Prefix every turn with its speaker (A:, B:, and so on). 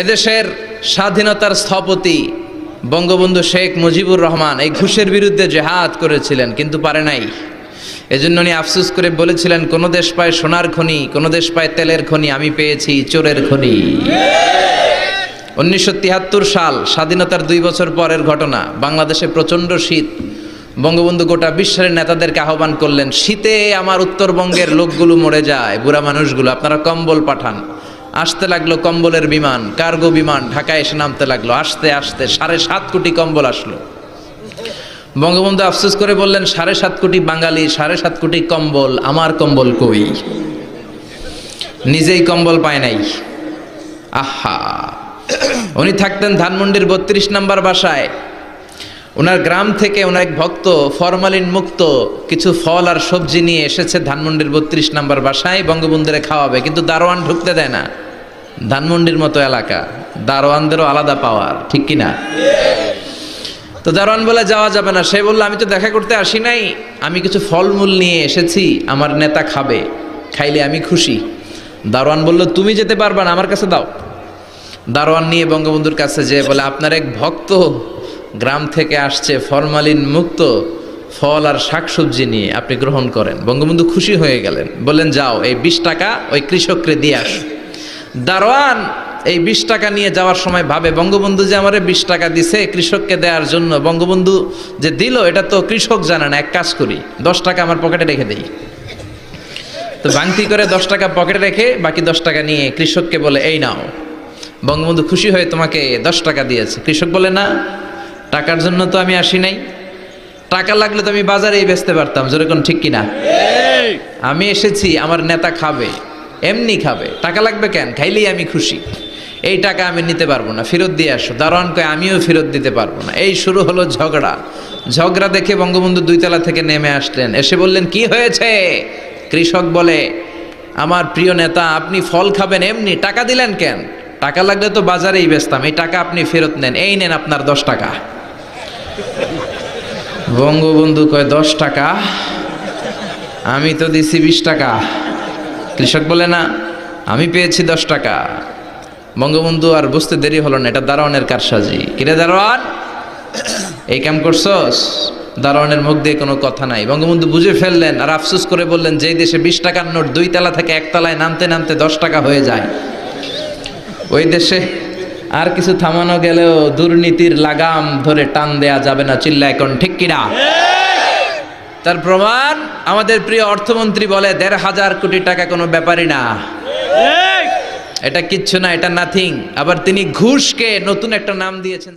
A: এদেশের স্বাধীনতার স্থপতি বঙ্গবন্ধু শেখ মুজিবুর রহমান এই ঘুষের বিরুদ্ধে জেহাদ করেছিলেন, কিন্তু পারে নাই। এজন্য উনি আফসোস করে বলেছিলেন, কোন দেশ পায় সোনার খনি, কোন দেশ পায় তেলের খনি, আমি পেয়েছি চোরের খনি। 1973 সাল, স্বাধীনতার 2 বছর পরের ঘটনা। বাংলাদেশে প্রচণ্ড শীত। বঙ্গবন্ধু গোটা বিশ্বের নেতাদেরকে আহ্বান করলেন, শীতে আমার উত্তরবঙ্গের লোকগুলো মরে যায়, বুড়া মানুষগুলো, আপনারা কম্বল পাঠান। আসতে লাগলো কম্বলের বিমান, কার্গো বিমান ঢাকায় এসে নামতে লাগলো। আস্তে আস্তে 7.5 কোটি কম্বল আসলো। বঙ্গবন্ধু আফসোস করে বললেন, 7.5 কোটি বাঙালি, 7.5 কোটি কম্বল, আমার কম্বল কই? নিজেই কম্বল পায় নাই। আহা! উনি থাকতেন ধানমন্ডির 32 নম্বর বাসায়। ওনার গ্রাম থেকে ওনার এক ভক্ত ফরমালিন মুক্ত কিছু ফল আর সবজি নিয়ে এসেছে ধানমন্ডির 32 নম্বর বাসায়, বঙ্গবন্ধুরে খাওয়াবে, কিন্তু দারোয়ান ঢুকতে দেয় না। ধানমন্ডির মতো এলাকা, দারোয়ানদেরও আলাদা পাওয়ার, ঠিক কিনা? তো দারোয়ান বলে যাওয়া যাবে না। সে বলল, আমি তো দেখা করতে আসি নাই, আমি কিছু ফলমূল নিয়ে এসেছি, আমার নেতা খাবে, খাইলে আমি খুশি। দারোয়ান বলল, তুমি যেতে পারবা না, আমার কাছে দাও। দারোয়ান নিয়ে বঙ্গবন্ধুর কাছে যেয়ে বলে, আপনার এক ভক্ত গ্রাম থেকে আসছে ফরমালিন মুক্ত ফল আর শাকসবজি নিয়ে, আপনি গ্রহণ করেন। বঙ্গবন্ধু খুশি হয়ে গেলেন, বললেন, যাও এই 20 টাকা ওই কৃষককে দিয়ে আস। দারোয়ান এই 20 টাকা নিয়ে যাওয়ার সময় ভাবে, বঙ্গবন্ধু যে আমারে 20 টাকা দিছে কৃষককে দেওয়ার জন্য, বঙ্গবন্ধু যে দিল এটা তো কৃষক জানে না, এক কাজ করি 10 টাকা আমার পকেটে রেখে দেই। তো ভাঙতি করে 10 টাকা পকেটে রেখে বাকি 10 টাকা নিয়ে কৃষককে বলে, এই নাও। বঙ্গবন্ধু খুশি হয়ে তোমাকে 10 টাকা দিয়েছে। কৃষক বলে, না, টাকার জন্য তো আমি আসি নাই, টাকা লাগলে তো আমি বাজারেই বেচতে পারতাম, যেরকম, ঠিক কিনা? আমি এসেছি আমার নেতা খাবে, এমনি খাবে, টাকা লাগবে কেন? খাইলেই আমি খুশি। এই টাকা আমি নিতে পারবো না, ফেরত দিয়ে আসো। দারোয়ান কয়, আমিও ফেরত দিতে পারবো না। এই শুরু হলো ঝগড়া। ঝগড়া দেখে বঙ্গবন্ধু 2 তলা থেকে নেমে আসলেন, এসে বললেন, কি হয়েছে? কৃষক বলে, আমার প্রিয় নেতা, আপনি ফল খাবেন এমনি, টাকা দিলেন কেন? টাকা লাগলে তো বাজারেই বেচতাম, এই টাকা আপনি ফেরত নেন, এই নেন আপনার 10 টাকা। বঙ্গবন্ধু কয়, 10 টাকা? আমি তো দিছি 20 টাকা। কৃষক বলে, না, আমি পেয়েছি 10 টাকা। বঙ্গবন্ধু আর বুঝতে দেরি হলো না, এটা দারোয়ানের কারসাজি। কিরে দারোয়ান, এই কাম করছস? দারোয়ানের মুখ দিয়ে কোনো কথা নাই। বঙ্গবন্ধু বুঝে ফেললেন আর আফসোস করে বললেন, যেই দেশে 20 টাকার নোট 2 তলা থেকে 1 তলায় নামতে নামতে 10 টাকা হয়ে যায়, ওই দেশে আর কিছু থামানো গেলেও দুর্নীতির লাগাম ধরে টান দেয়া যাবে না। চিল্লা এখন, ঠিক কিনা? তার প্রমাণ আমাদের প্রিয় অর্থমন্ত্রী বলে, 1,500 কোটি টাকা কোনো ব্যাপারই না, এটা কিচ্ছু না, এটা নাথিং। আবার তিনি ঘুষকে নতুন একটা নাম দিয়েছেন।